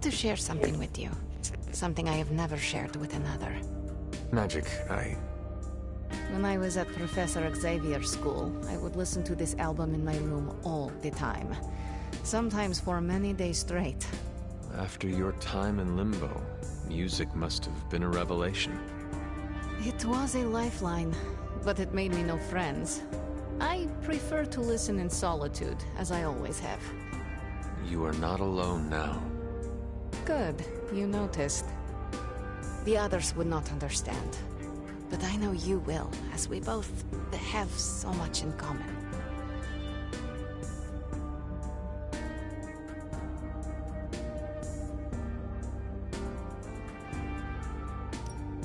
want to share something with you. Something I have never shared with another. Magic, When I was at Professor Xavier's school, I would listen to this album in my room all the time. Sometimes for many days straight. After your time in limbo, music must have been a revelation. It was a lifeline, but it made me no friends. I prefer to listen in solitude, as I always have. You are not alone now. Good, you noticed. The others would not understand. But I know you will, as we both have so much in common.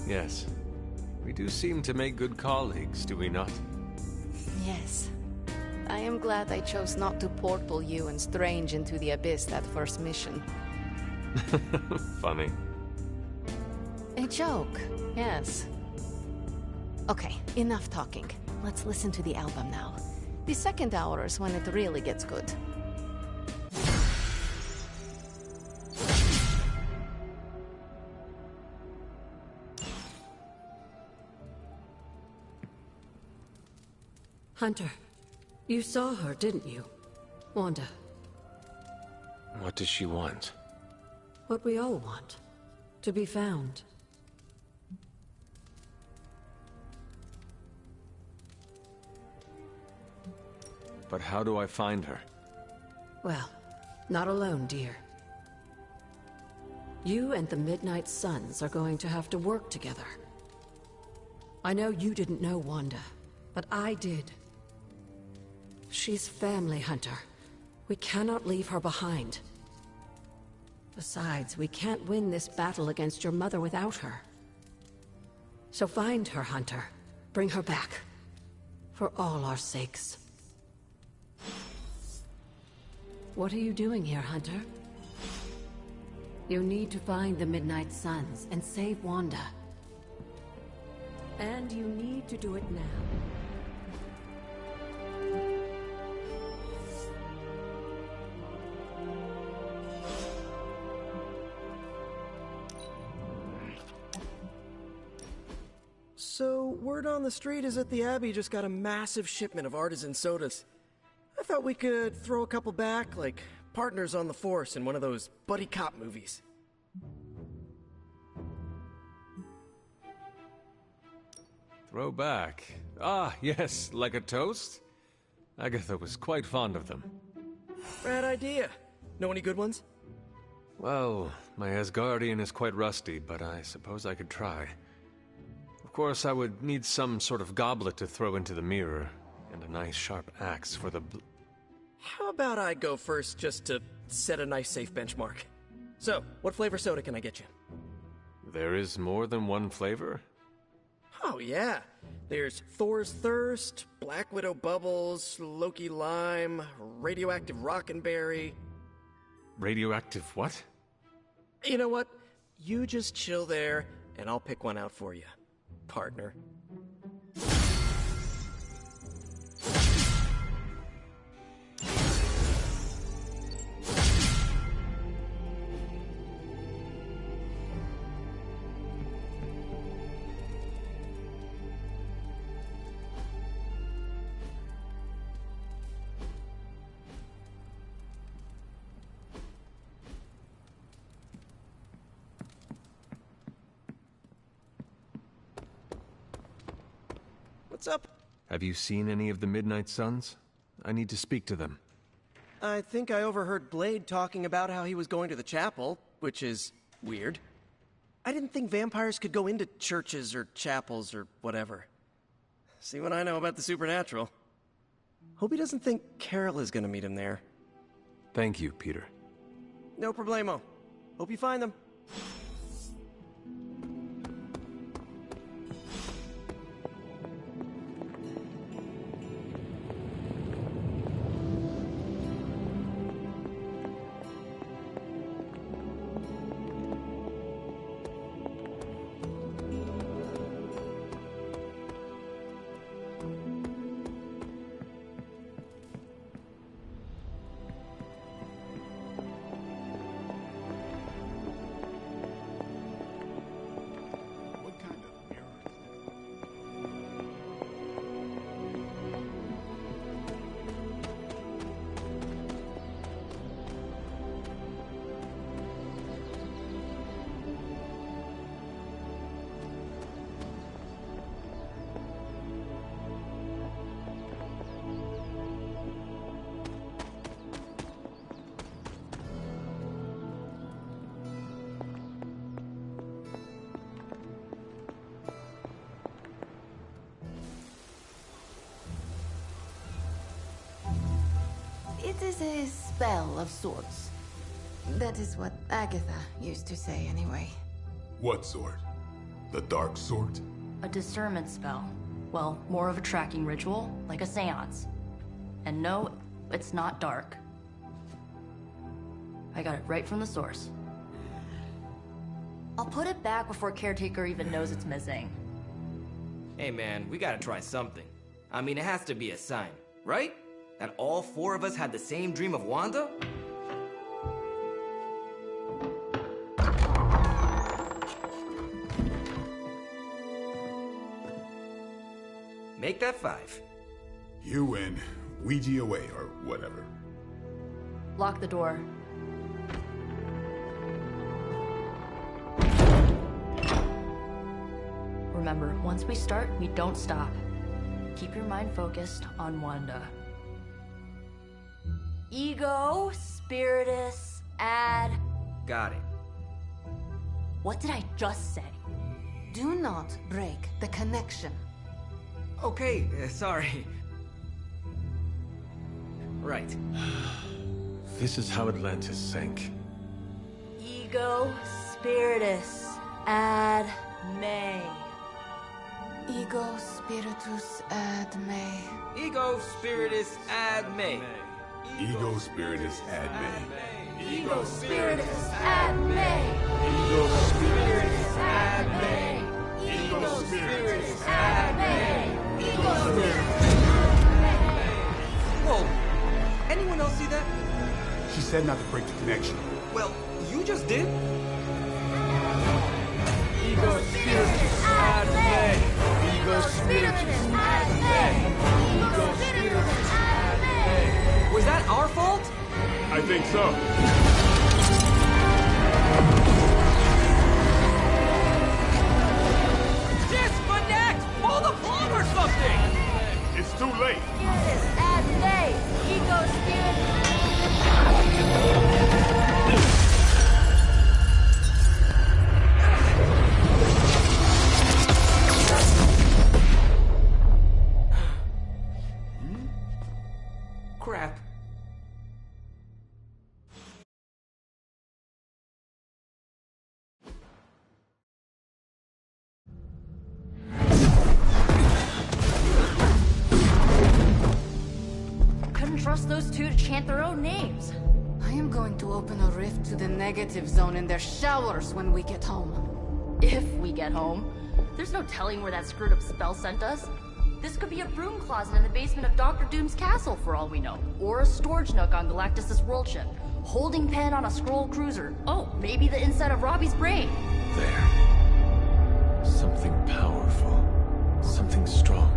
Yes. We do seem to make good colleagues, do we not? Yes. I am glad I chose not to portal you and Strange into the abyss that first mission. Funny. A joke, yes. Okay, enough talking. Let's listen to the album now. The second hour is when it really gets good. Hunter, you saw her, didn't you? Wanda. What does she want? What we all want. To be found. But how do I find her? Well, not alone, dear. You and the Midnight Suns are going to have to work together. I know you didn't know Wanda, but I did. She's family, Hunter. We cannot leave her behind. Besides, we can't win this battle against your mother without her. So find her, Hunter. Bring her back. For all our sakes. What are you doing here, Hunter? You need to find the Midnight Suns and save Wanda. And you need to do it now. So, word on the street is that the Abbey just got a massive shipment of artisan sodas. I thought we could throw a couple back, like partners on the force in one of those buddy cop movies. Throw back. Ah, yes, like a toast? Agatha was quite fond of them. Bad idea. Know any good ones? Well, my Asgardian is quite rusty, but I suppose I could try. Of course, I would need some sort of goblet to throw into the mirror, and a nice sharp axe for the How about I go first just to set a nice safe benchmark? So, what flavor soda can I get you? There is more than one flavor? Oh yeah, there's Thor's Thirst, Black Widow Bubbles, Loki Lime, Radioactive Rockenberry. Radioactive what? You know what? You just chill there, and I'll pick one out for you, partner. What's up? Have you seen any of the Midnight Suns? I need to speak to them. I think I overheard Blade talking about how he was going to the chapel, which is weird. I didn't think vampires could go into churches or chapels or whatever. See what I know about the supernatural. Hope he doesn't think Carol is gonna meet him there. Thank you, Peter. No problemo. Hope you find them. It is a spell of sorts. That is what Agatha used to say, anyway. What sort? The dark sort? A discernment spell. Well, more of a tracking ritual, like a seance. And no, it's not dark. I got it right from the source. I'll put it back before Caretaker even knows it's missing. Hey man, we gotta try something. I mean, it has to be a sign, right? That all four of us had the same dream of Wanda? Make that 5. You win. Ouija away, or whatever. Lock the door. Remember, once we start, we don't stop. Keep your mind focused on Wanda. Ego, Spiritus, add... Got it. What did I just say? Do not break the connection. Okay, sorry. Right. This is how Atlantis sank. Ego, Spiritus, ad me. Ego spiritus ad me. Ego spiritus ad me. Ego spiritus ad me. Ego spiritus ad me. Ego spiritus ad me. Ego spiritus ad me. Ego spiritus. Whoa! Anyone else see that? She said not to break the connection. Well, you just did. Ego spiritus ad me. Ego spiritus ad me. Ego spiritus ad me. Was that our fault? I think so. Disconnect! Pull the plug or something! It's too late. Spiritus ad me. Ego spiritus. Crap. Couldn't trust those two to chant their own names. I am going to open a rift to the negative zone in their showers when we get home. If we get home. There's no telling where that screwed up spell sent us. This could be a broom closet in the basement of Dr. Doom's castle for all we know. Or a storage nook on Galactus' world ship. Holding pen on a scroll cruiser. Oh, maybe the inside of Robbie's brain. There. Something powerful. Something strong.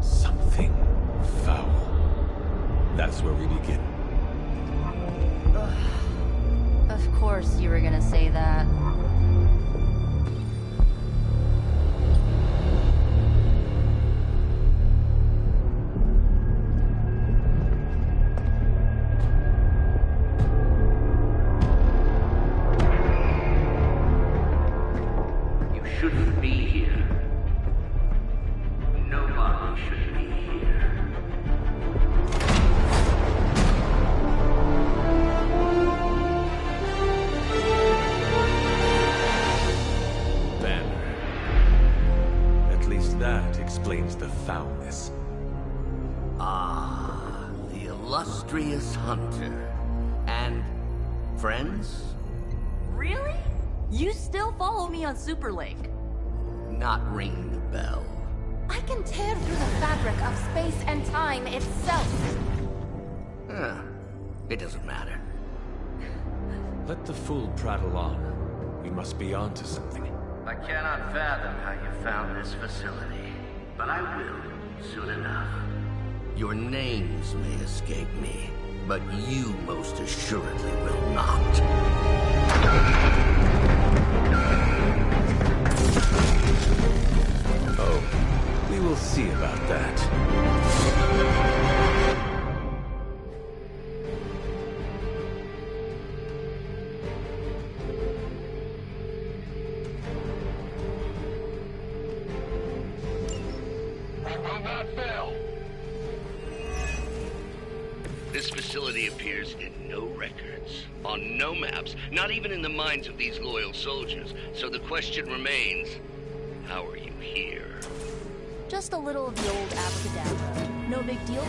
Something foul. That's where we begin. Of course you were gonna say that. You shouldn't be here. Nobody should be here. Banner. At least that explains the foulness. Ah, the illustrious hunter. And friends? Really? You still follow me on Superlink? Not ring the bell. I can tear through the fabric of space and time itself. Huh. It doesn't matter. Let the fool prattle on. We must be on to something. I cannot fathom how you found this facility, but I will soon enough. Your names may escape me, but you most assuredly will not. Oh, we will see about that. This facility appears in no records, on no maps, not even in the minds of these loyal soldiers. So the question remains, how are you here? Just a little of the old abracadabra. No big deal.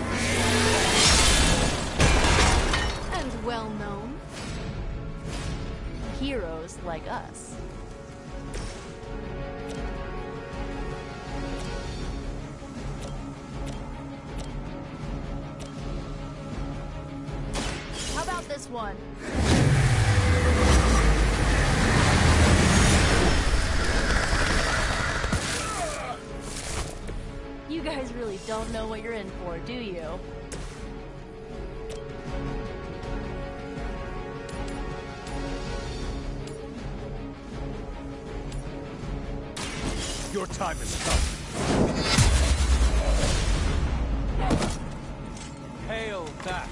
And well known. Heroes like us. How about this one? You guys really don't know what you're in for, do you? Your time has come. Hail that.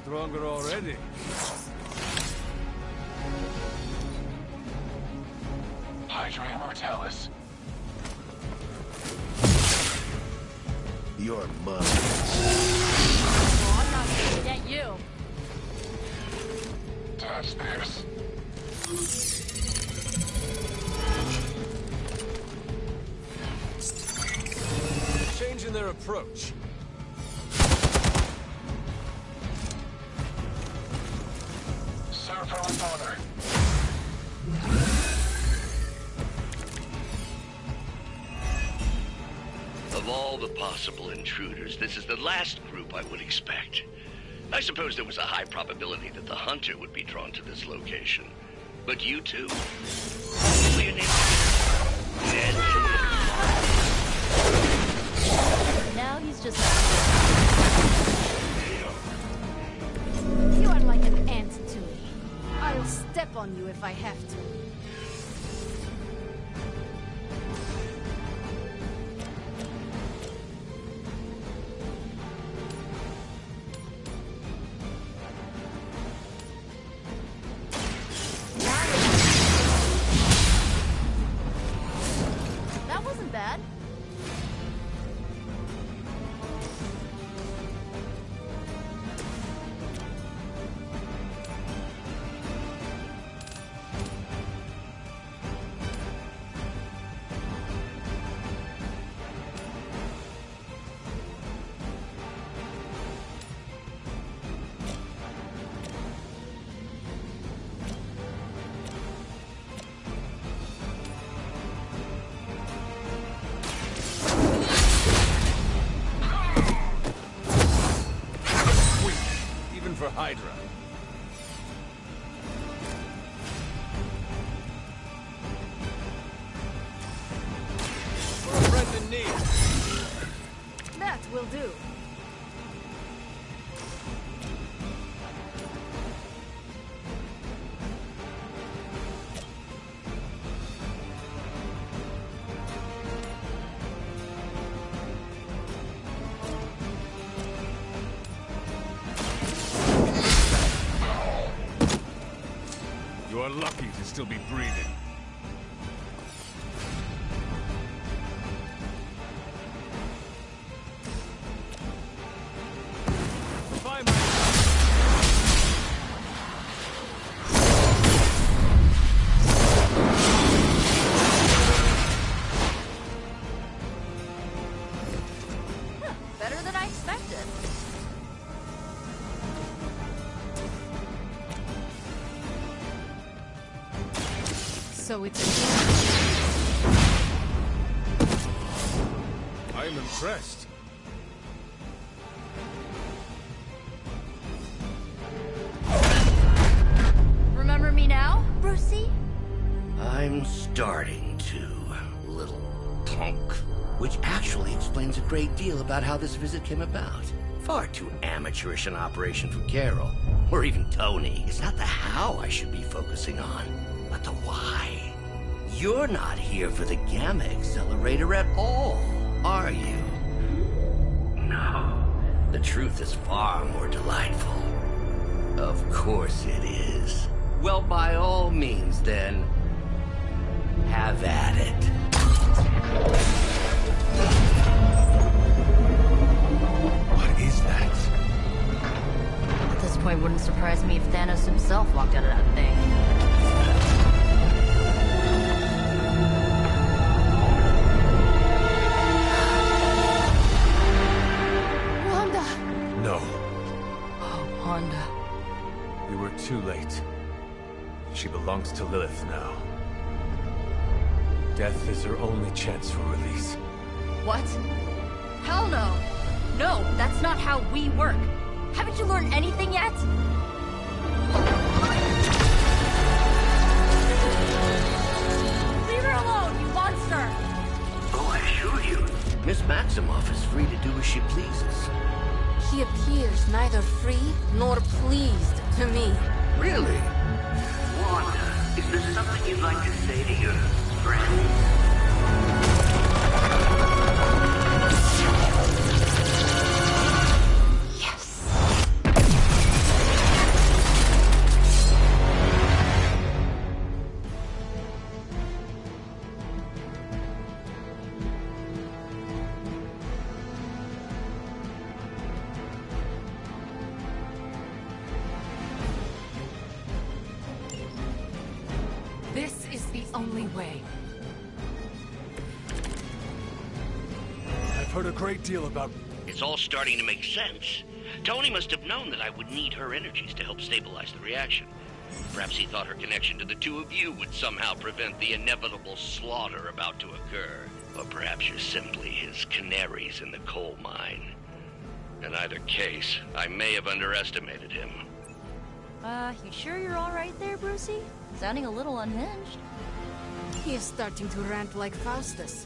Stronger already. Hydra Immortalis. You're mine. Oh, I'm not gonna get you. Touch this. Changing their approach. Serve her with honor. Of all the possible intruders, this is the last group I would expect. I suppose there was a high probability that the hunter would be drawn to this location. But you two? What's your name? Ned? Now he's just... You are like an ant to me. I'll step on you if I have to. That wasn't bad. For Hydra. For a friend in need. That will do. You are lucky to still be breathing. Bye, man. Better than I expected. So it's I am impressed. Remember me now, Brucey? I'm starting to, little punk. Which actually explains a great deal about how this visit came about. Far too amateurish an operation for Carol, or even Tony. It's not the how I should be focusing on, but the why. You're not here for the Gamma Accelerator at all, are you? No. The truth is far more delightful. Of course it is. Well, by all means, then, have at it. What is that? At this point, wouldn't surprise me if Thanos himself walked out of that thing. Wanda! No. Oh, Wanda. We were too late. She belongs to Lilith now. Death is her only chance for release. What? Hell no! No, that's not how we work. Haven't you learned anything yet? Leave her alone, you monster! Oh, I assure you, Miss Maximoff is free to do as she pleases. He appears neither free nor pleased to me. Really? Wanda, is there something you'd like to say to your friends? This is the only way. I've heard a great deal about... It's all starting to make sense. Tony must have known that I would need her energies to help stabilize the reaction. Perhaps he thought her connection to the two of you would somehow prevent the inevitable slaughter about to occur. Or perhaps you're simply his canaries in the coal mine. In either case, I may have underestimated him. You sure you're all right there, Brucey? Sounding a little unhinged. He is starting to rant like Faustus.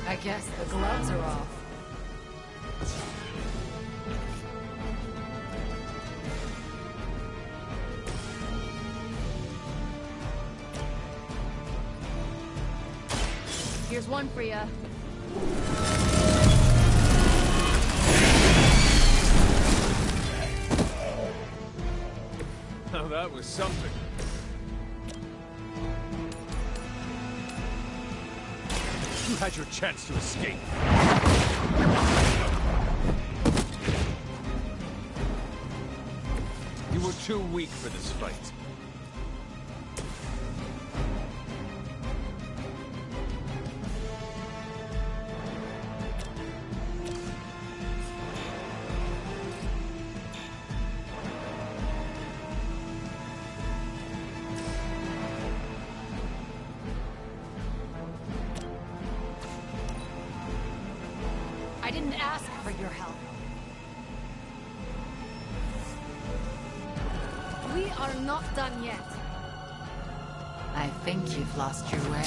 I guess the gloves are off. Here's one for ya. Now that was something. You had your chance to escape. You were too weak for this fight. I didn't ask for your help. We are not done yet. I think you've lost your way.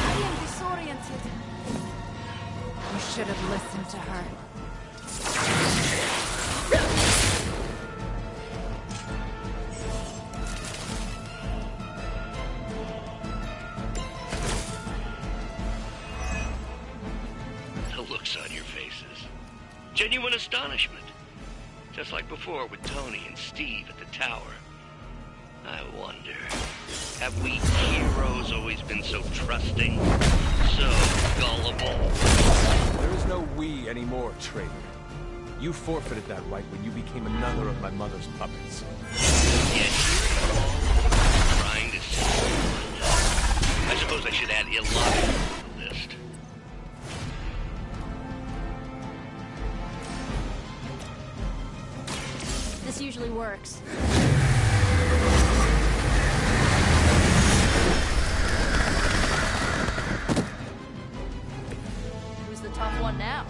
I am disoriented. You should have listened to her. The looks on your faces. Genuine astonishment. Just like before with Tony and Steve at the tower. I wonder, have we heroes always been so trusting? So gullible? There is no we anymore, traitor. You forfeited that right when you became another of my mother's puppets. Yet you're trying to say, I suppose I should add illogical to the list. This usually works. Who's the tough one now?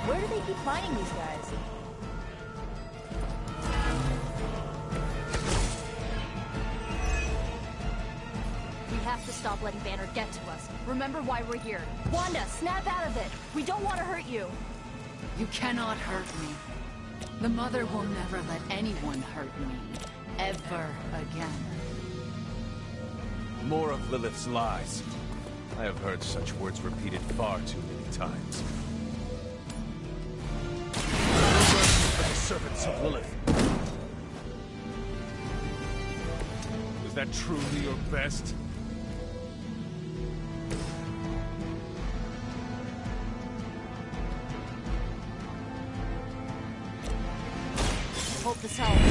Where do they keep finding these guys? We have to stop letting Banner get to us. Remember why we're here. Wanda, snap out of it! We don't want to hurt you! You cannot hurt me. The Mother will never let anyone hurt me. Ever again. More of Lilith's lies. I have heard such words repeated far too many times. The servants of Lilith. Was that truly your best? Hope this helps.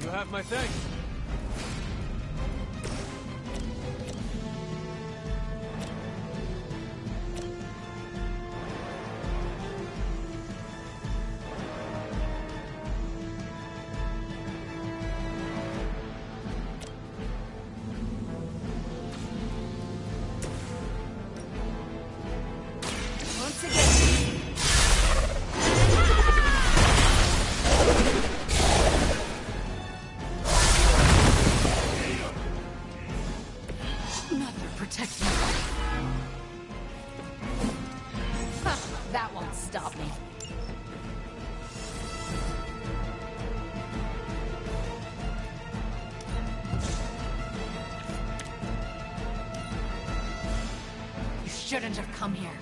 You have my thanks. Once again. Mother, protect me. Ha, that won't stop me. You shouldn't have come here.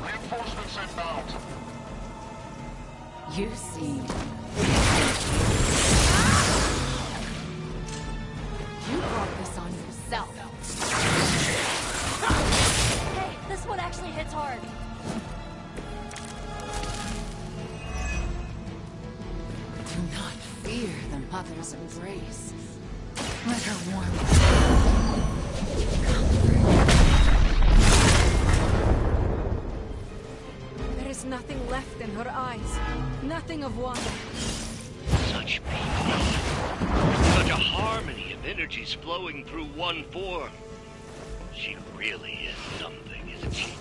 Reinforcements inbound. You see. You brought this on yourself. Hey, this one actually hits hard. Do not fear the Mother's embrace. Let her warm you. There is nothing left in her eyes. Nothing of Wanda. Such beauty. Such a harmony of energies flowing through one form. She really is something, isn't she?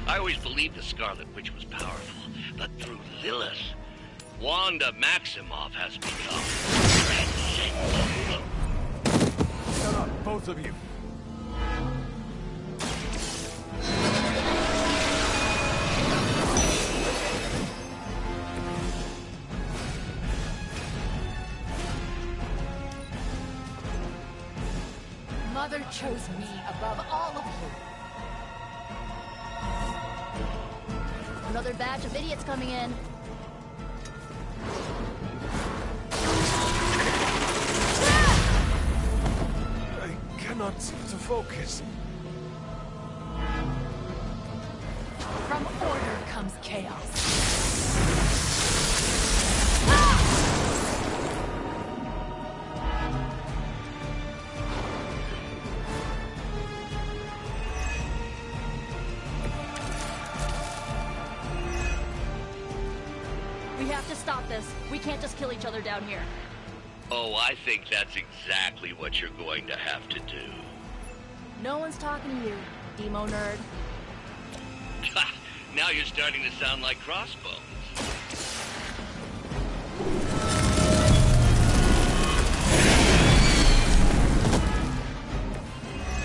I always believed the Scarlet Witch was powerful, but through Lilith, Wanda Maximoff has become transcendent. Shut up, both of you. Mother chose me above all of you. Another batch of idiots coming in. I cannot seem to focus. From order comes chaos. We have to stop this. We can't just kill each other down here. Oh, I think that's exactly what you're going to have to do. No one's talking to you, Demo nerd. Now you're starting to sound like Crossbones.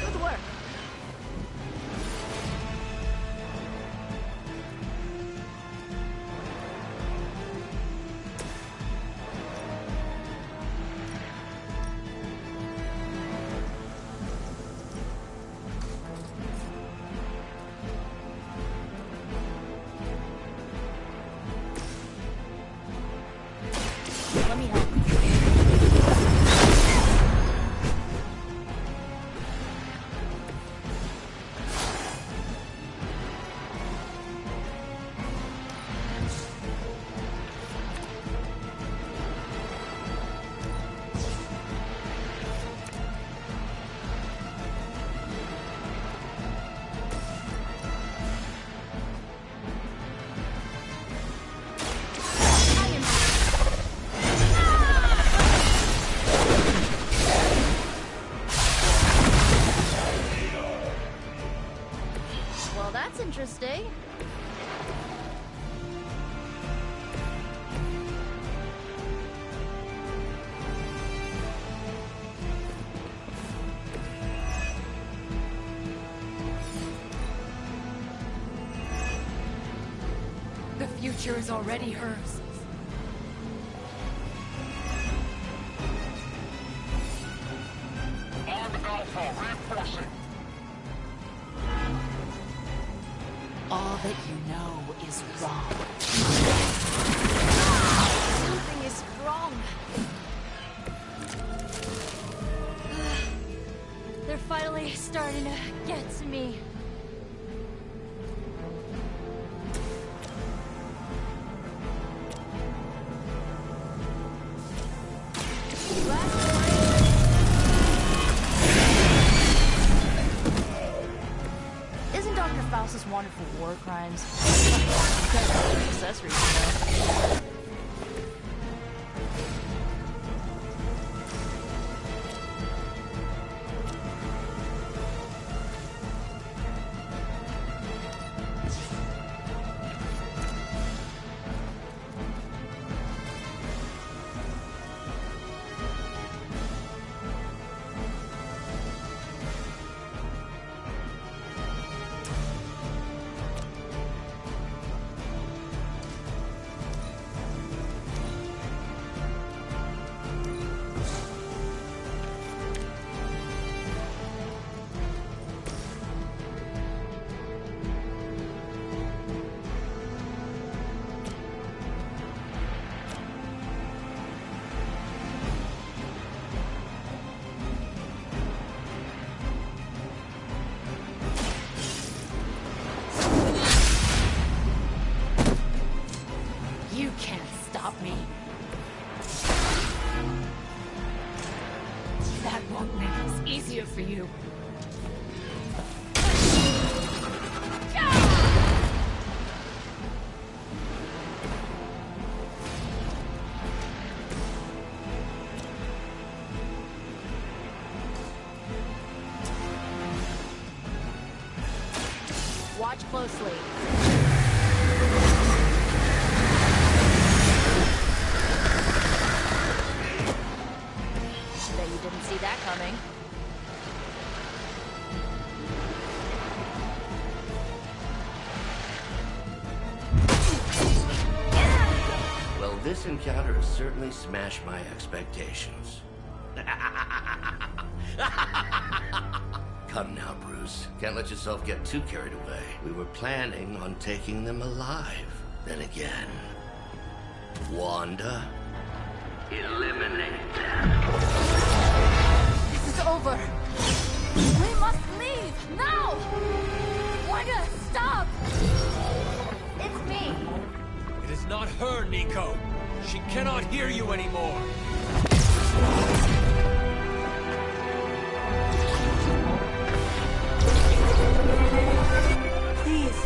Good work. stay? The future is already hers. Armed Alpha reinforcing. All that you know is wrong. Something is wrong. They're finally starting to get to me. Isn't Dr. Faustus wanted for war crimes? Accessories, you know? You can't stop me. That won't make this easier for you. Watch closely. Bet you didn't see that coming. Well, this encounter has certainly smashed my expectations. Come now, Bruce. Can't let yourself get too carried away. We were planning on taking them alive. Then again, Wanda, eliminate them. This is over. We must leave now. Wanda, stop. It's me. It is not her, Nico. She cannot hear you anymore. Please.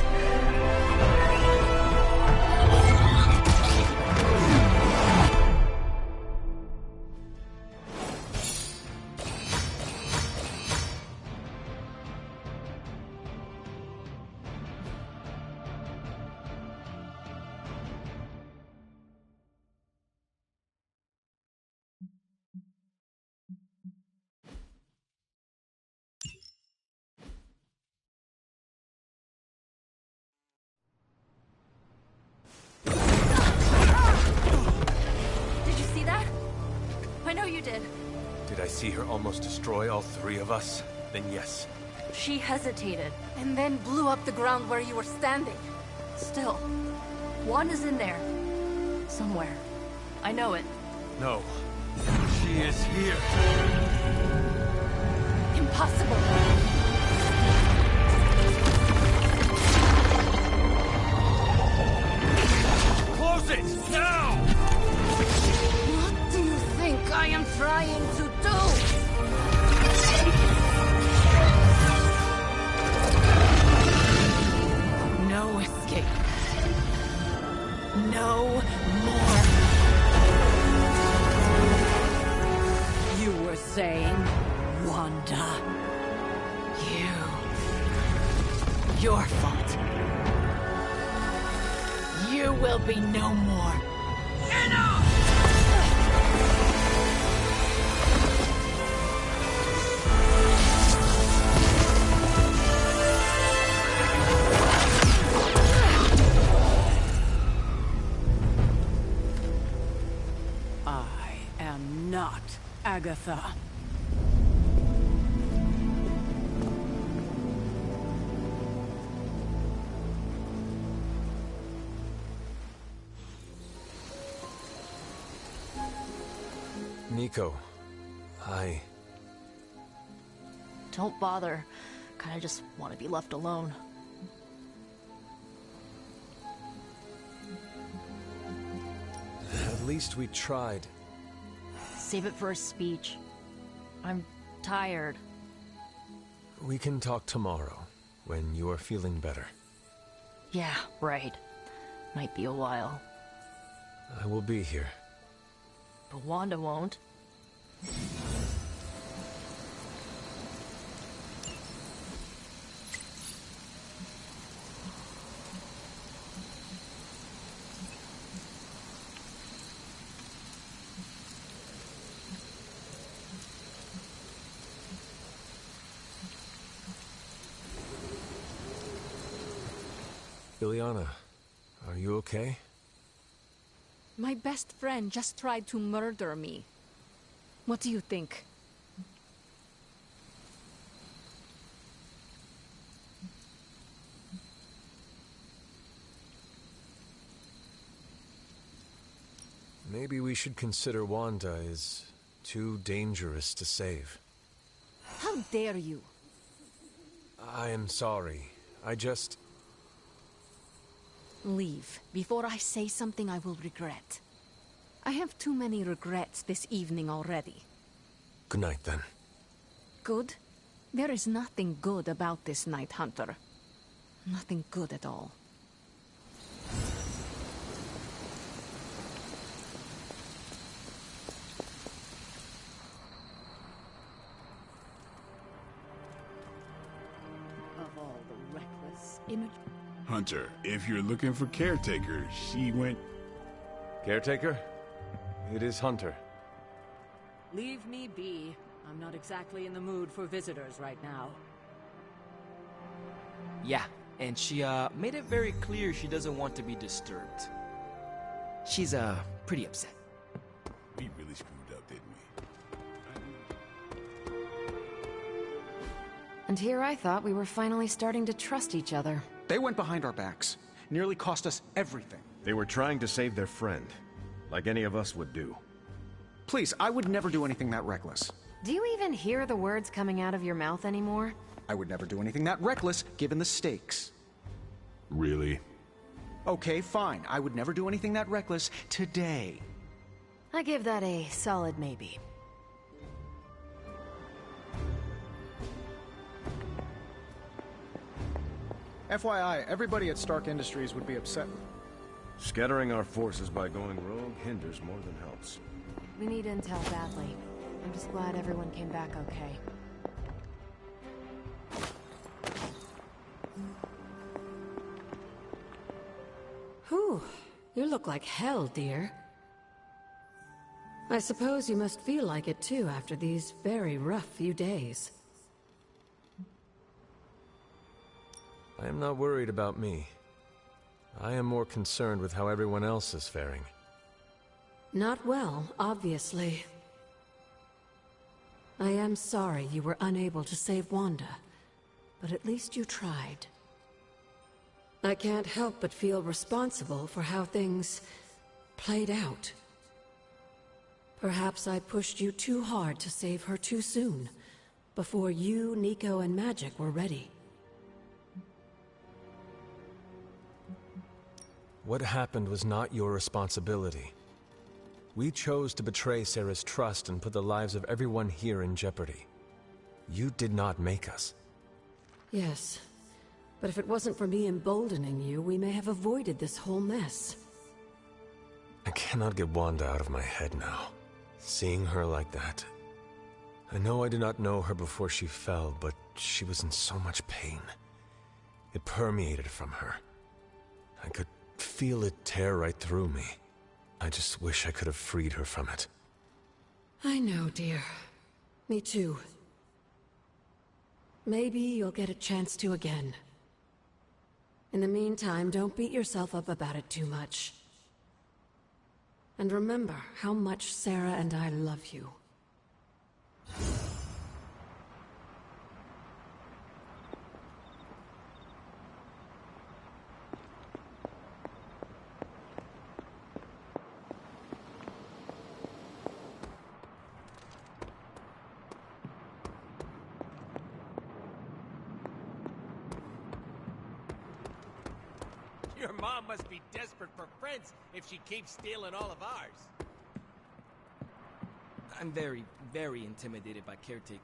Did you see that? I know you did. Did I see her almost destroy all three of us? Then yes. She hesitated. And then blew up the ground where you were standing. Still, Wanda's in there. Somewhere. I know it. No. She is here. Impossible. Close it! Now! What do you think I am trying to do? No escape. No more. You were saying, Wanda. Your fault. You will be no more. I am not Agatha. Nico, Don't bother. Kinda just want to be left alone. At least we tried. Save it for a speech. I'm tired. We can talk tomorrow, when you are feeling better. Yeah, right. Might be a while. I will be here. But Wanda won't. Ileana, are you okay? My best friend just tried to murder me. What do you think? Maybe we should consider Wanda is too dangerous to save. How dare you? I am sorry. I just... Leave, before I say something I will regret. I have too many regrets this evening already. Good night, then. Good? There is nothing good about this night, Hunter. Nothing good at all. Of all the reckless, Hunter, if you're looking for caretaker, she went... Caretaker? It is Hunter. Leave me be. I'm not exactly in the mood for visitors right now. Yeah, and she made it very clear she doesn't want to be disturbed. She's pretty upset. We really screwed up, didn't we? And here I thought we were finally starting to trust each other. They went behind our backs. Nearly cost us everything. They were trying to save their friend, like any of us would do. Please, I would never do anything that reckless. Do you even hear the words coming out of your mouth anymore? I would never do anything that reckless, given the stakes. Really? Okay, fine. I would never do anything that reckless today. I give that a solid maybe. FYI, everybody at Stark Industries would be upset. Scattering our forces by going rogue hinders more than helps. We need intel badly. I'm just glad everyone came back okay. Whew, you look like hell, dear. I suppose you must feel like it too after these very rough few days. I am not worried about me. I am more concerned with how everyone else is faring. Not well, obviously. I am sorry you were unable to save Wanda, but at least you tried. I can't help but feel responsible for how things played out. Perhaps I pushed you too hard to save her too soon, before you, Nico, and Magic were ready. What happened was not your responsibility. We chose to betray Sarah's trust and put the lives of everyone here in jeopardy. You did not make us. Yes, but if it wasn't for me emboldening you, we may have avoided this whole mess. I cannot get Wanda out of my head now. Seeing her like that. I know I did not know her before she fell, but she was in so much pain. It permeated from her. I could feel it tear right through me. I just wish I could have freed her from it. I know, dear. Me too. Maybe you'll get a chance to again. In the meantime, don't beat yourself up about it too much. And remember how much Sarah and I love you. Your mom must be desperate for friends if she keeps stealing all of ours. I'm very, very intimidated by Caretaker.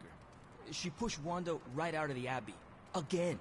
She pushed Wanda right out of the Abbey. Again.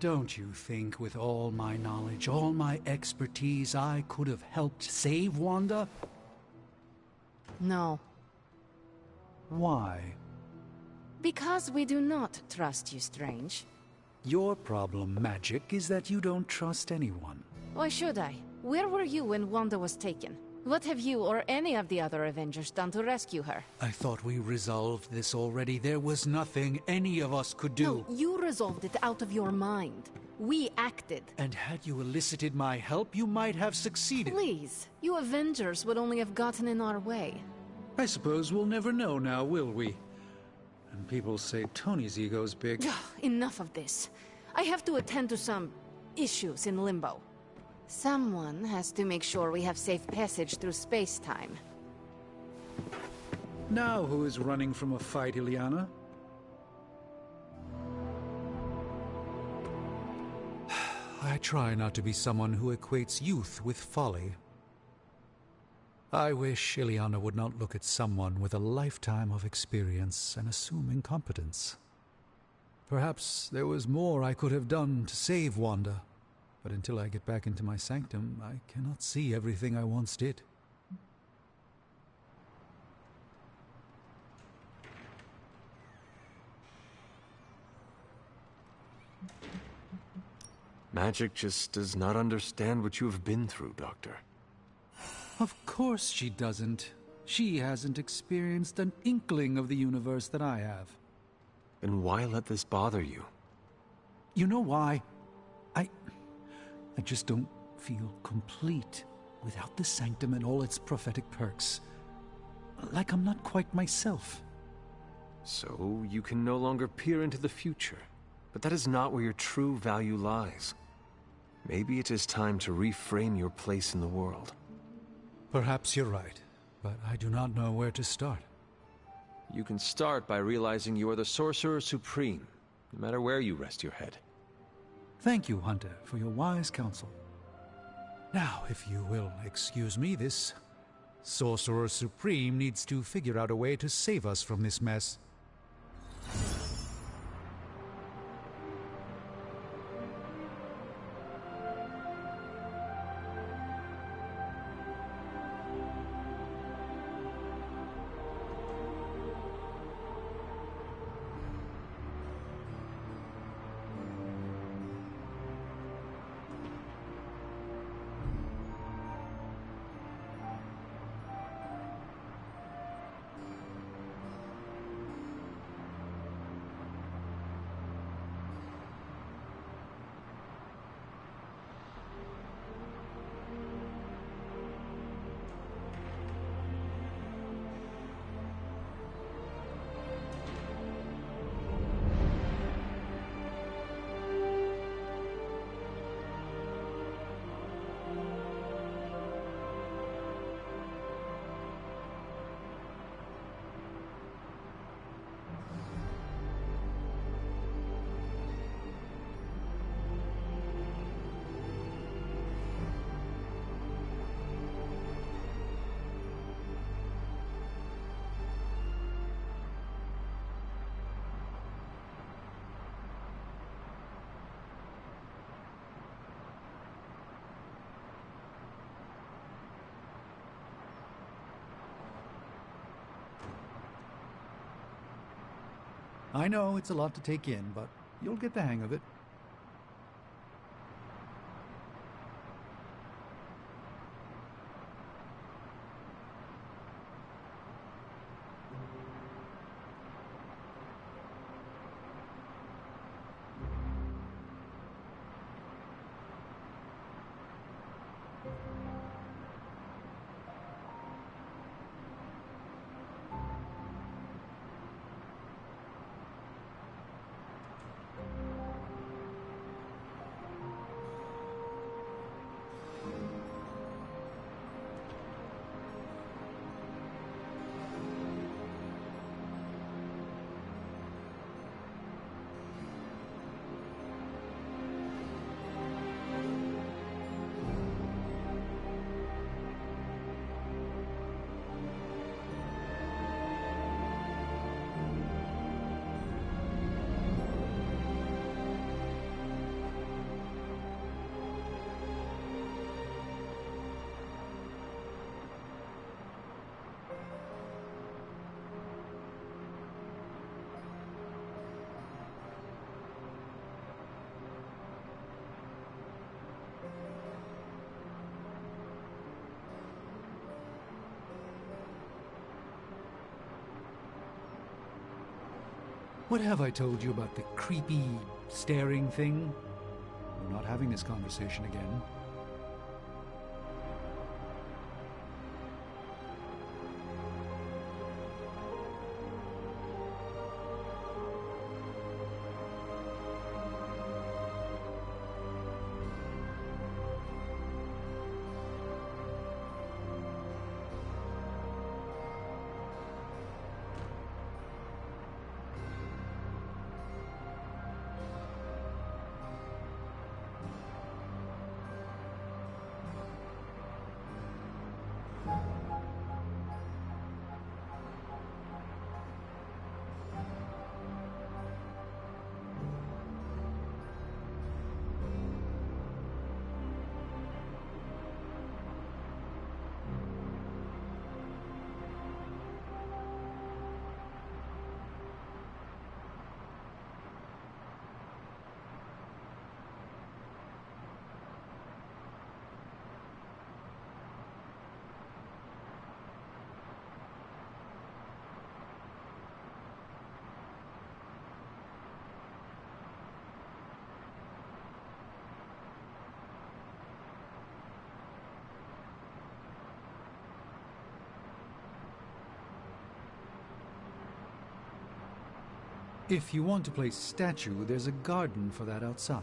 Don't you think with all my knowledge, all my expertise, I could have helped save Wanda? No. Why? Because we do not trust you, Strange. Your problem, Magic, is that you don't trust anyone. Why should I? Where were you when Wanda was taken? What have you or any of the other Avengers done to rescue her? I thought we resolved this already. There was nothing any of us could do. No, you resolved it out of your mind. We acted. And had you elicited my help, you might have succeeded. Please, you Avengers would only have gotten in our way. I suppose we'll never know now, will we? And people say Tony's ego's big. Enough of this. I have to attend to some issues in Limbo. Someone has to make sure we have safe passage through space-time. Now who is running from a fight, Ileana? I try not to be someone who equates youth with folly. I wish Ileana would not look at someone with a lifetime of experience and assume incompetence. Perhaps there was more I could have done to save Wanda. But until I get back into my sanctum, I cannot see everything I once did. Magic just does not understand what you have been through, Doctor. Of course she doesn't. She hasn't experienced an inkling of the universe that I have. Then why let this bother you? You know why? I just don't feel complete without the sanctum and all its prophetic perks. Like I'm not quite myself. So you can no longer peer into the future. But that is not where your true value lies. Maybe it is time to reframe your place in the world. Perhaps you're right, but I do not know where to start. You can start by realizing you are the Sorcerer Supreme, no matter where you rest your head. Thank you, Hunter, for your wise counsel. Now, if you will excuse me, this Sorcerer Supreme needs to figure out a way to save us from this mess. I know it's a lot to take in, but you'll get the hang of it. What have I told you about the creepy, staring thing? We're not having this conversation again. If you want to place statue, there's a garden for that outside.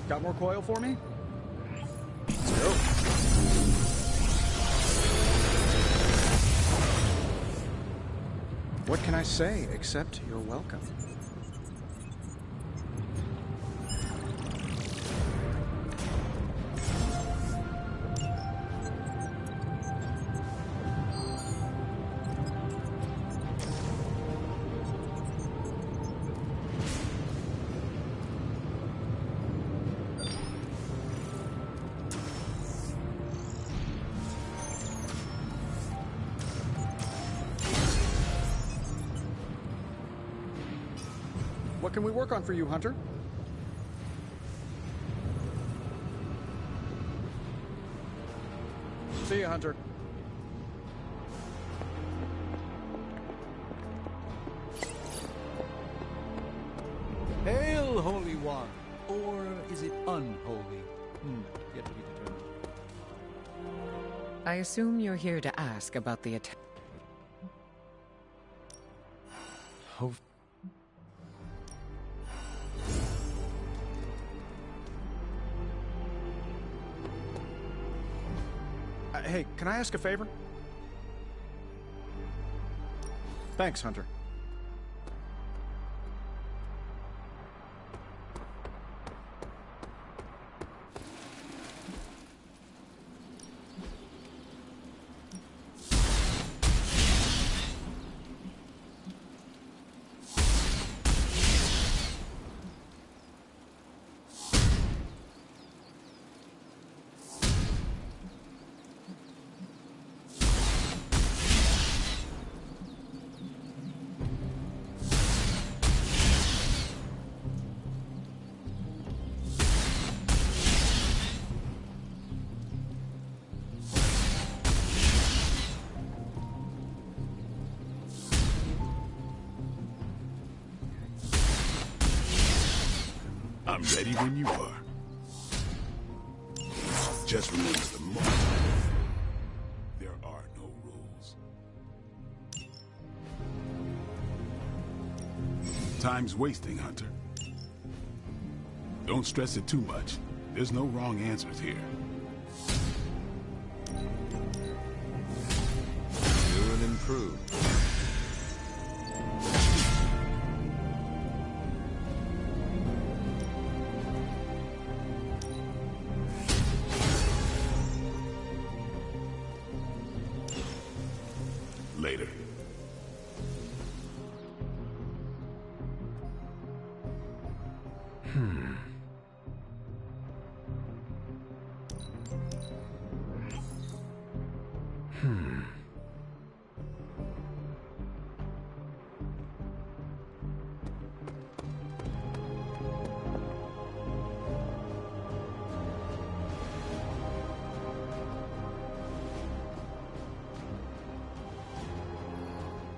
Got more coil for me? Let's go. What can I say except you're welcome? What can we work on for you, Hunter? See you, Hunter. Hail, Holy One! Or is it unholy? Yet to be determined. I assume you're here to ask about the attack. Hey, can I ask a favor? Thanks, Hunter. I'm ready when you are. Just remember the moment. There are no rules. Time's wasting, Hunter. Don't stress it too much. There's no wrong answers here. New and improved. Later.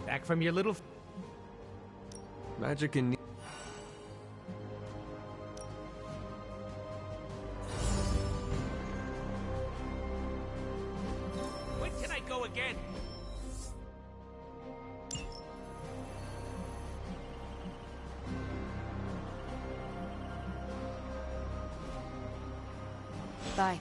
Back from your little... Magic in... When can I go again? Bye.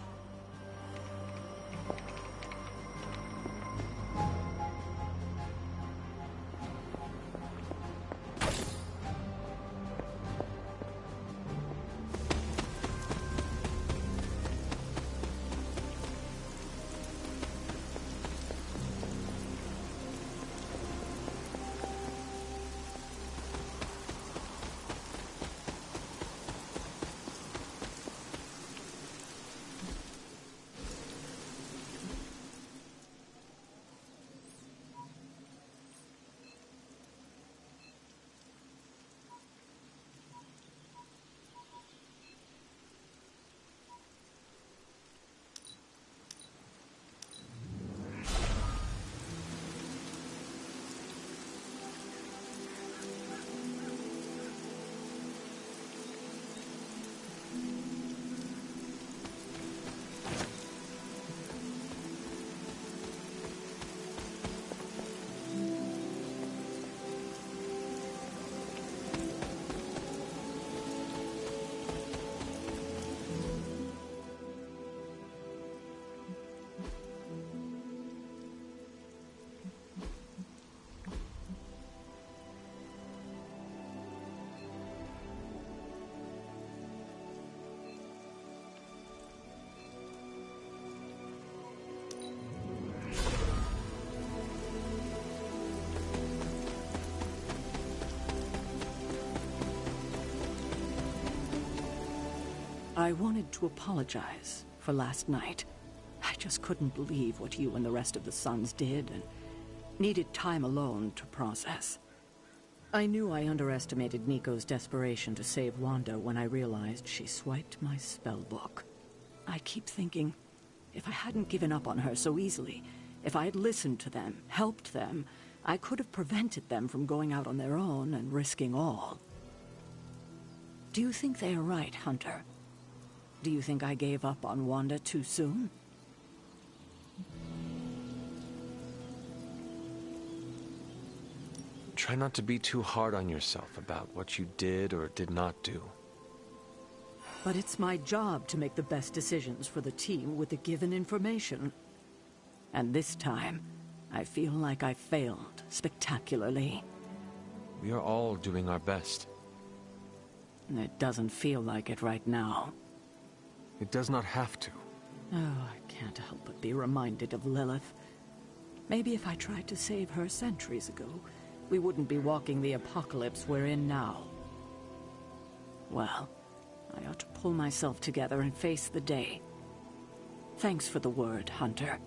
I wanted to apologize for last night. I just couldn't believe what you and the rest of the Sons did, and needed time alone to process. I knew I underestimated Nico's desperation to save Wanda when I realized she swiped my spellbook. I keep thinking, if I hadn't given up on her so easily, if I had listened to them, helped them, I could have prevented them from going out on their own and risking all. Do you think they are right, Hunter? Do you think I gave up on Wanda too soon? Try not to be too hard on yourself about what you did or did not do. But it's my job to make the best decisions for the team with the given information. And this time, I feel like I failed spectacularly. We are all doing our best. It doesn't feel like it right now. It does not have to. Oh, I can't help but be reminded of Lilith. Maybe if I tried to save her centuries ago, we wouldn't be walking the apocalypse we're in now. Well, I ought to pull myself together and face the day. Thanks for the word, Hunter.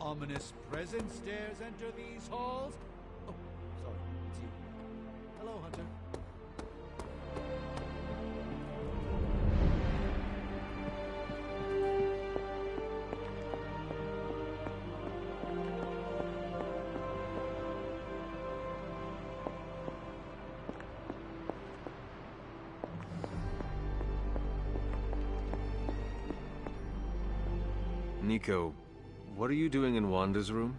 Ominous presence dares enter these halls? Oh, sorry, it's you. Hello, Hunter. Nico, what are you doing in Wanda's room?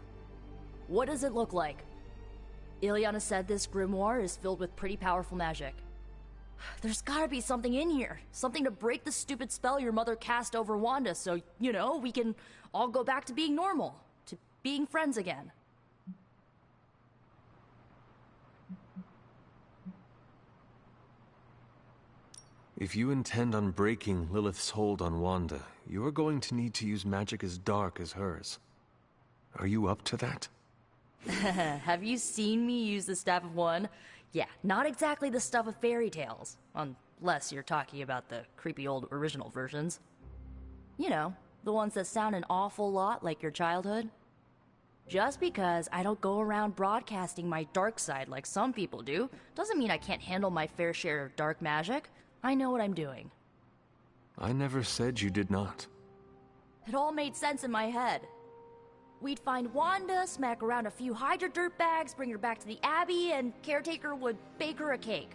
What does it look like? Ileana said this grimoire is filled with pretty powerful magic. There's gotta be something in here. Something to break the stupid spell your mother cast over Wanda so, you know, we can all go back to being normal. To being friends again. If you intend on breaking Lilith's hold on Wanda, you are going to need to use magic as dark as hers. Are you up to that? Have you seen me use the Staff of One? Yeah, not exactly the stuff of fairy tales. Unless you're talking about the creepy old original versions. You know, the ones that sound an awful lot like your childhood. Just because I don't go around broadcasting my dark side like some people do, doesn't mean I can't handle my fair share of dark magic. I know what I'm doing. I never said you did not. It all made sense in my head. We'd find Wanda, smack around a few Hydra dirtbags, bring her back to the Abbey, and Caretaker would bake her a cake.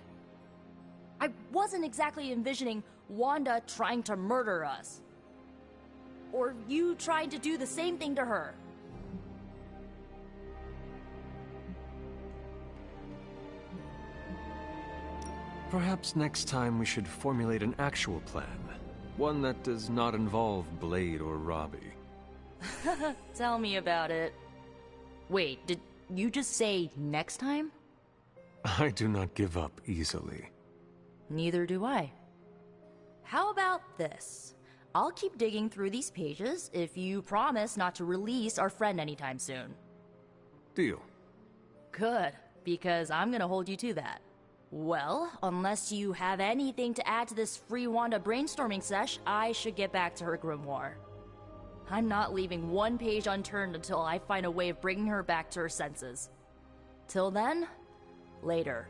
I wasn't exactly envisioning Wanda trying to murder us. Or you trying to do the same thing to her. Perhaps next time we should formulate an actual plan. One that does not involve Blade or Robbie. Tell me about it. Wait, did you just say next time? I do not give up easily. Neither do I. How about this? I'll keep digging through these pages if you promise not to release our friend anytime soon. Deal. Good, because I'm gonna hold you to that. Well, unless you have anything to add to this free Wanda brainstorming sesh, I should get back to her grimoire. I'm not leaving one page unturned until I find a way of bringing her back to her senses. Till then, later.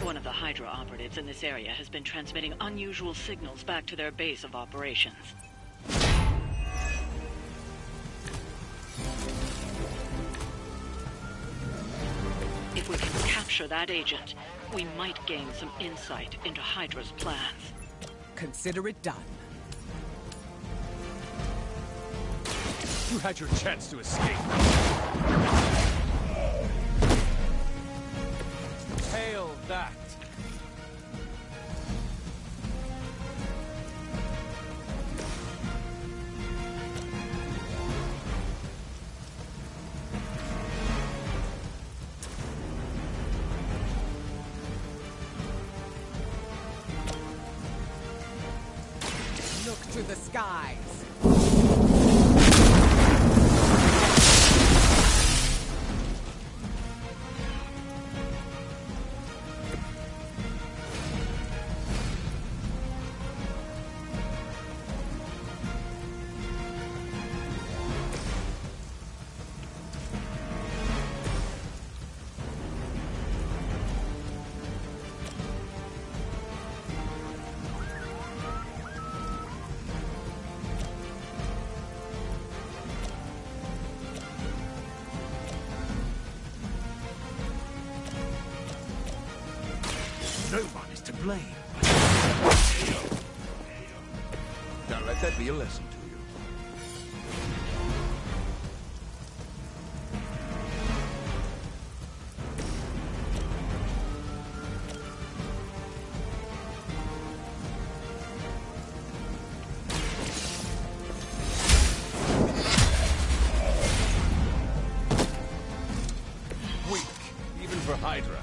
One of the Hydra operatives in this area has been transmitting unusual signals back to their base of operations. If we can capture that agent, we might gain some insight into Hydra's plans. Consider it done. You had your chance to escape. Hail that! Look to the skies. No one is to blame. Now let that be a lesson to you. Weak, even for Hydra.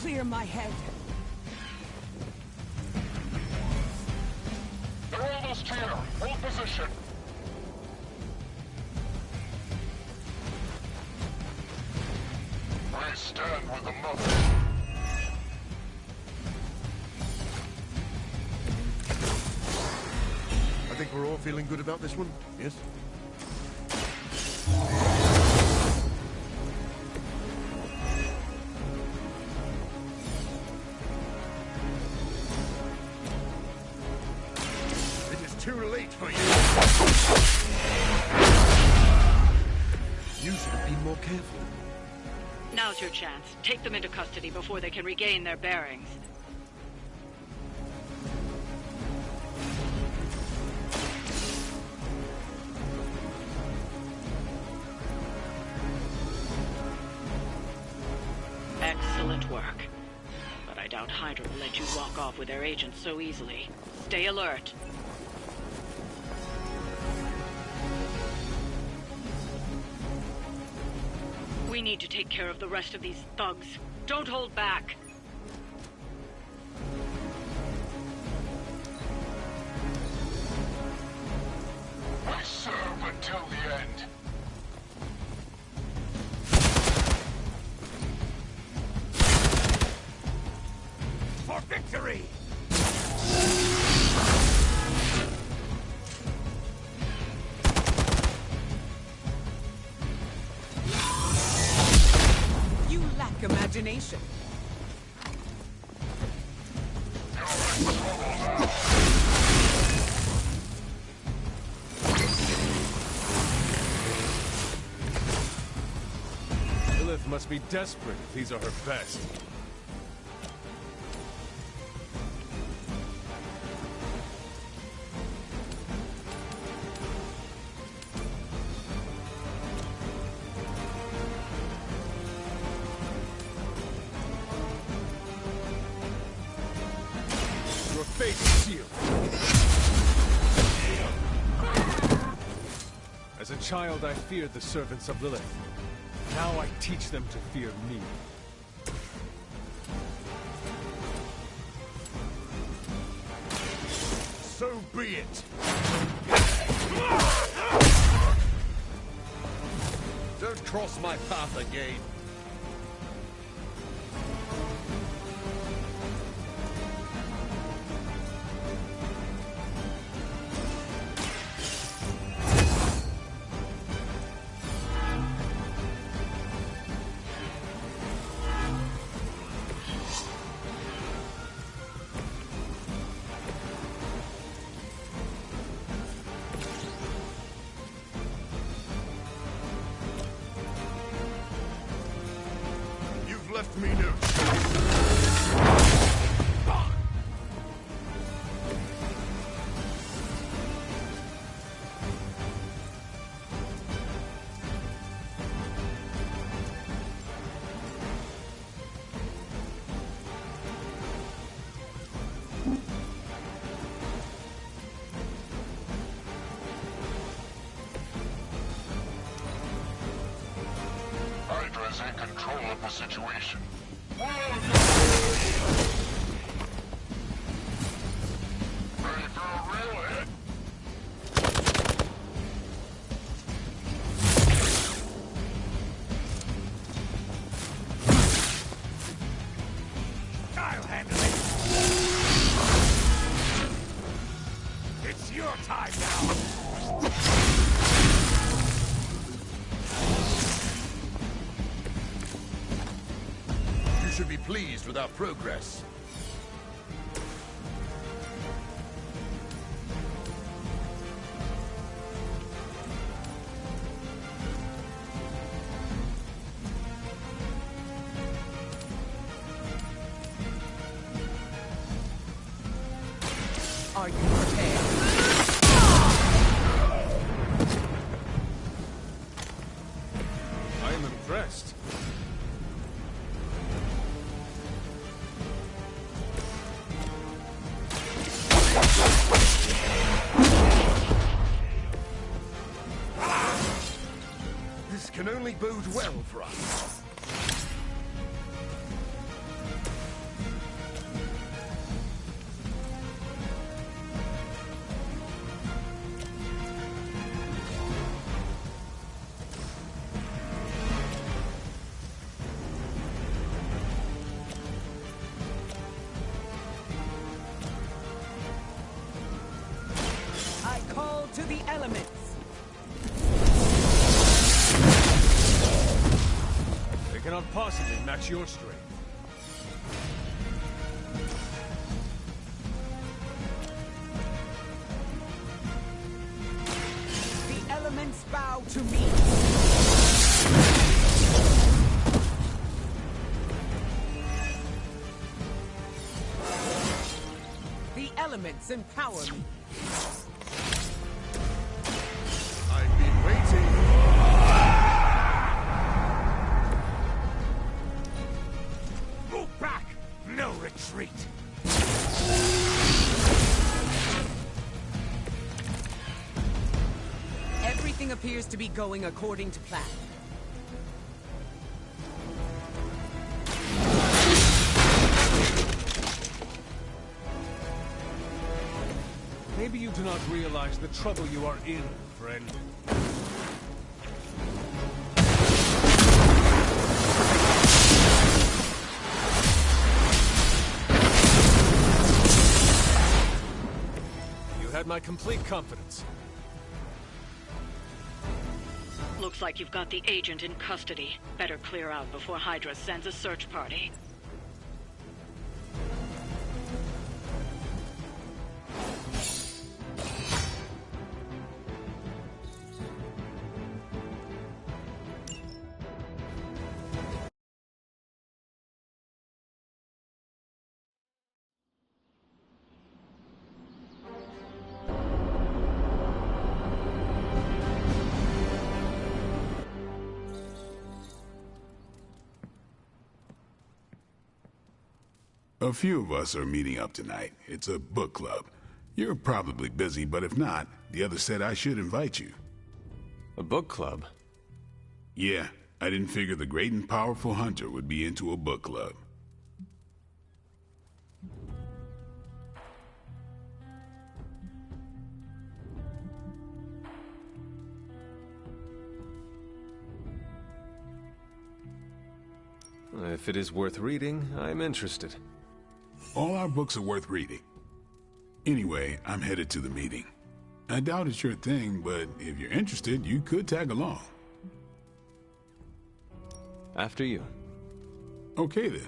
clear my head. They're almost here. Hold position. I stand with the mother. I think we're all feeling good about this one, yes? It is too late for you. You should have been more careful. Now's your chance. Take them into custody before they can regain their bearings. Excellent work. But I doubt Hydra will let you walk off with their agents so easily. Stay alert. We need to take care of the rest of these thugs. Don't hold back. I serve until the end. For victory! You lack imagination. Lilith must be desperate if these are her best. Your fate is sealed. As a child, I feared the servants of Lilith. Now I teach them to fear me. So be it. Don't cross my path again. Left me no Hydra's in control of the situation. Ready for a real hit? I'll handle it. It's your time now. You should be pleased with our progress. Are you prepared? I am impressed. This can only bode well for us. to the elements! They cannot possibly match your strength. The elements bow to me! The elements empower me! I've been waiting. Move back! No retreat! Everything appears to be going according to plan. Maybe you do not realize the trouble you are in, friend. You had my complete confidence. Looks like you've got the agent in custody. Better clear out before Hydra sends a search party. A few of us are meeting up tonight. It's a book club. You're probably busy, but if not, the others said I should invite you. A book club? Yeah, I didn't figure the great and powerful Hunter would be into a book club. If it is worth reading, I'm interested. All our books are worth reading. Anyway, I'm headed to the meeting. I doubt it's your thing, but if you're interested, you could tag along. After you. Okay then.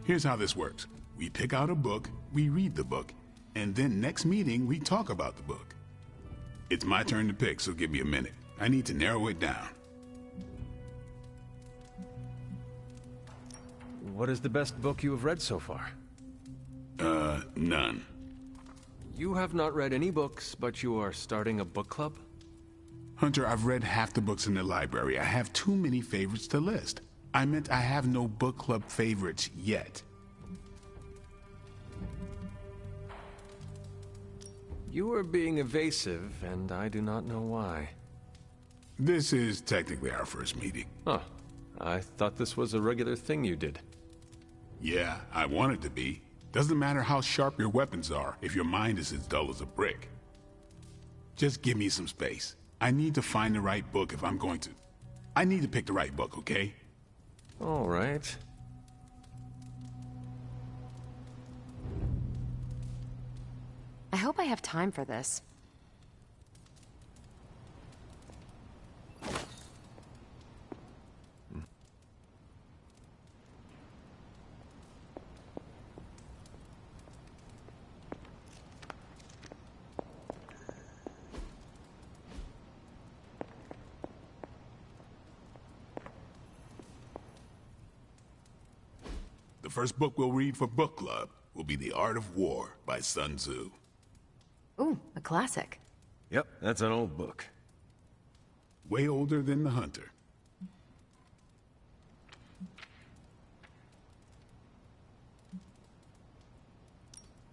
Here's how this works. We pick out a book, we read the book, and then next meeting we talk about the book. It's my turn to pick, so give me a minute. I need to narrow it down. What is the best book you have read so far? None. You have not read any books, but you are starting a book club? Hunter, I've read half the books in the library. I have too many favorites to list. I meant I have no book club favorites yet. You are being evasive, and I do not know why. This is technically our first meeting. Huh. I thought this was a regular thing you did. Yeah, I want it to be. Doesn't matter how sharp your weapons are if your mind is as dull as a brick. Just give me some space. I need to find the right book if I'm going to... I need to pick the right book, okay? All right. I hope I have time for this. The first book we'll read for book club will be The Art of War by Sun Tzu. Ooh, a classic. Yep, that's an old book. Way older than The Hunter.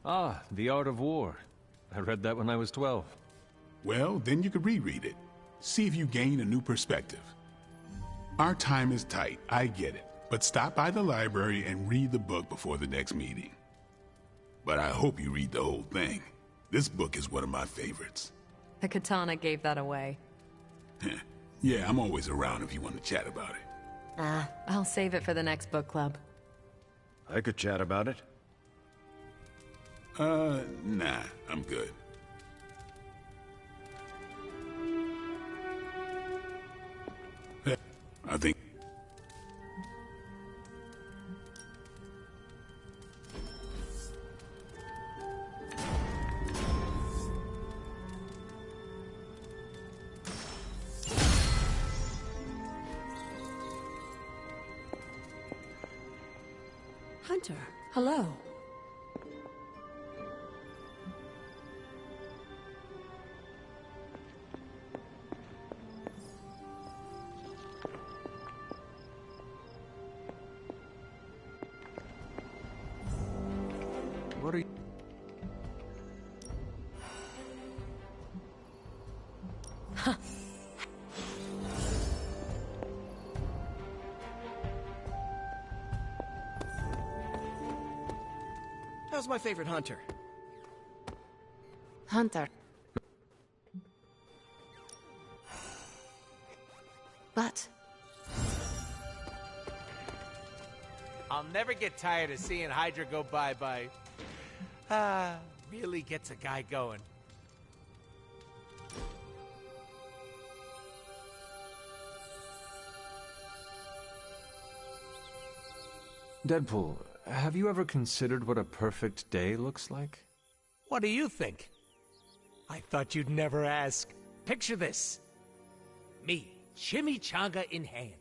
Ah, The Art of War. I read that when I was 12. Well, then you could reread it. See if you gain a new perspective. Our time is tight, I get it. But stop by the library and read the book before the next meeting. But I hope you read the whole thing. This book is one of my favorites. The katana gave that away. Yeah, I'm always around if you want to chat about it. I'll save it for the next book club. I could chat about it. Nah, I'm good. I think... Hunter, hello. What are you... How's my favorite hunter? Hunter. But... I'll never get tired of seeing Hydra go bye-bye. Really gets a guy going. Deadpool, have you ever considered what a perfect day looks like? What do you think? I thought you'd never ask. Picture this. Me, chimichanga in hand,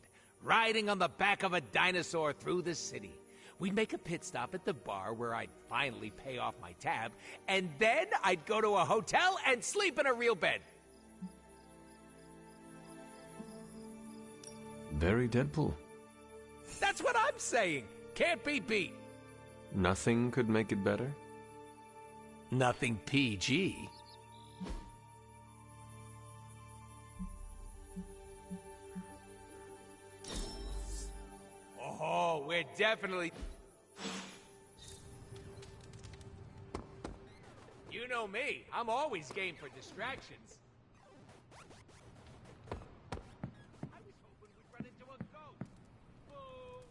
riding on the back of a dinosaur through the city. We'd make a pit stop at the bar where I'd finally pay off my tab, and then I'd go to a hotel and sleep in a real bed. Very Deadpool. That's what I'm saying. Can't be beat. Nothing could make it better? Nothing PG. Oh, we're definitely... You know me. I'm always game for distractions. I was hoping we'd run into a ghost. Whoa.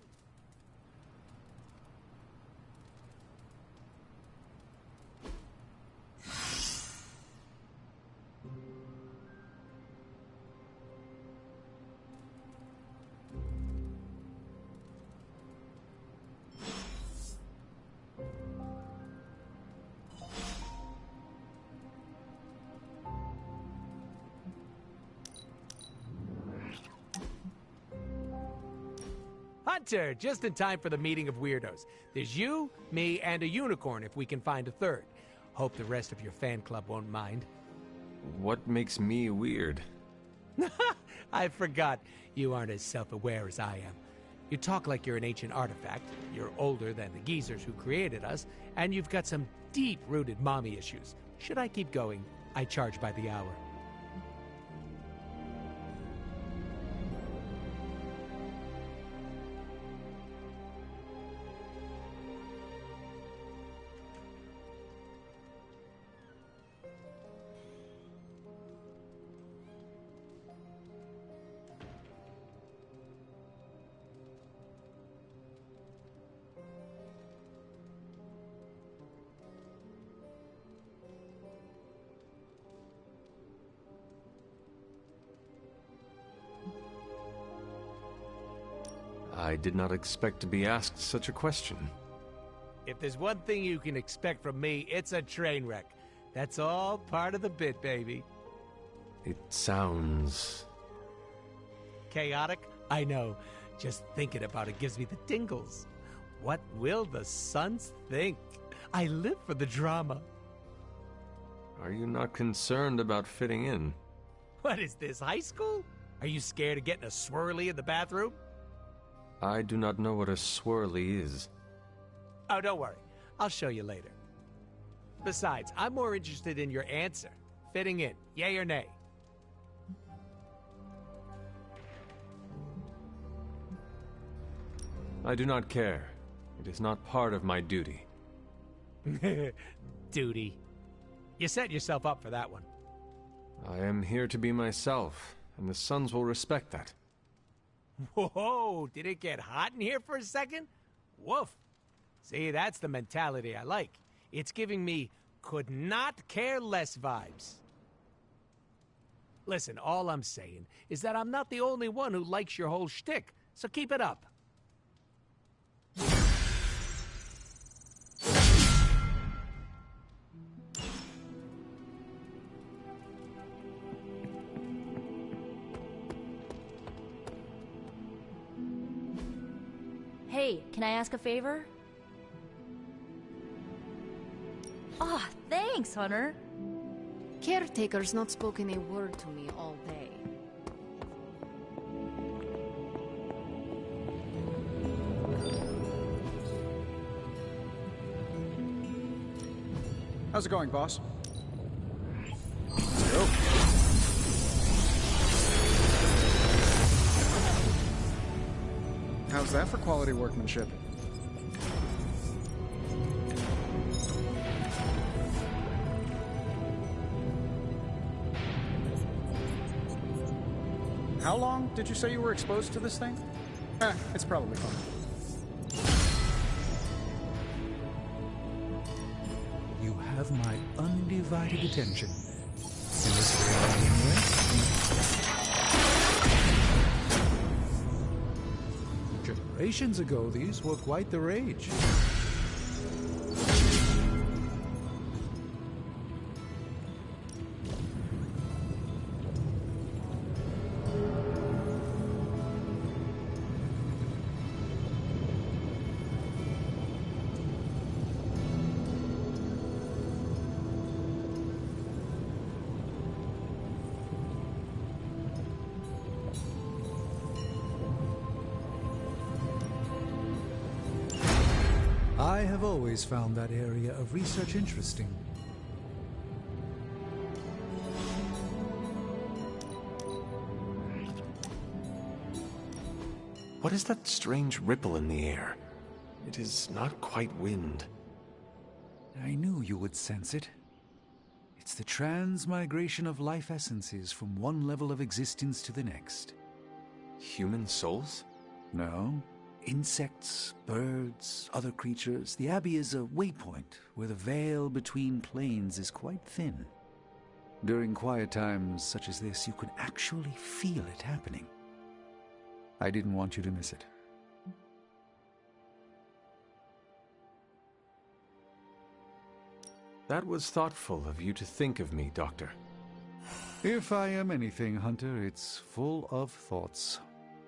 Hunter, just in time for the meeting of weirdos. There's you, me, and a unicorn if we can find a third. Hope the rest of your fan club won't mind. What makes me weird? I forgot. You aren't as self-aware as I am. You talk like you're an ancient artifact, you're older than the geezers who created us, and you've got some deep-rooted mommy issues. Should I keep going? I charge by the hour. I did not expect to be asked such a question. If there's one thing you can expect from me, it's a train wreck. That's all part of the bit, baby. It sounds... Chaotic? I know. Just thinking about it gives me the tingles. What will the Suns think? I live for the drama. Are you not concerned about fitting in? What is this, high school? Are you scared of getting a swirly in the bathroom? I do not know what a swirly is. Oh, don't worry. I'll show you later. Besides, I'm more interested in your answer. Fitting in, yay or nay? I do not care. It is not part of my duty. Duty. You set yourself up for that one. I am here to be myself, and the Sons will respect that. Whoa, did it get hot in here for a second? Woof. See, that's the mentality I like. It's giving me could not care less vibes. Listen, all I'm saying is that I'm not the only one who likes your whole shtick, so keep it up. Hey, can I ask a favor? Ah, thanks, Hunter. Caretaker's not spoken a word to me all day. How's it going, boss? How's that for quality workmanship? How long did you say you were exposed to this thing? It's probably fine. You have my undivided attention. In this reality, anyway. Generations ago, these were quite the rage. I have always found that area of research interesting. What is that strange ripple in the air? It is not quite wind. I knew you would sense it. It's the transmigration of life essences from one level of existence to the next. Human souls? No. Insects, birds, other creatures. The Abbey is a waypoint where the veil between planes is quite thin. During quiet times such as this, you can actually feel it happening. I didn't want you to miss it. That was thoughtful of you to think of me, Doctor. If I am anything, Hunter, it's full of thoughts.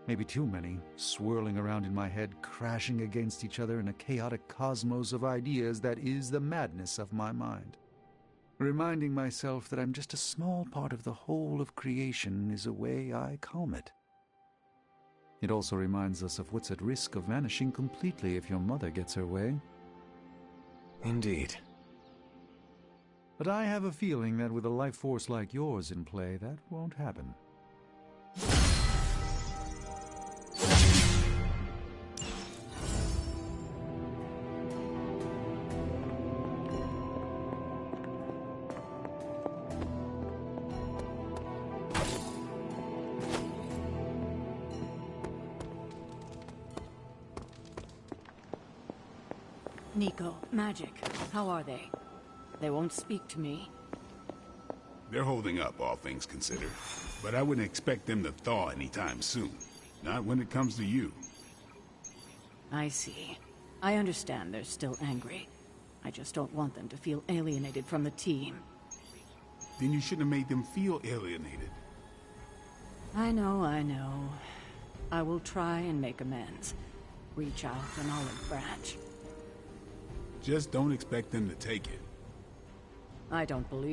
Maybe too many, swirling around in my head, crashing against each other in a chaotic cosmos of ideas that is the madness of my mind. Reminding myself that I'm just a small part of the whole of creation is a way I calm it. It also reminds us of what's at risk of vanishing completely if your mother gets her way. Indeed. But I have a feeling that with a life force like yours in play, that won't happen. Nico, Magic, how are they? They won't speak to me. They're holding up, all things considered. But I wouldn't expect them to thaw anytime soon. Not when it comes to you. I see. I understand they're still angry. I just don't want them to feel alienated from the team. Then you shouldn't have made them feel alienated. I know, I know. I will try and make amends. Reach out an olive branch. Just don't expect them to take it. I don't believe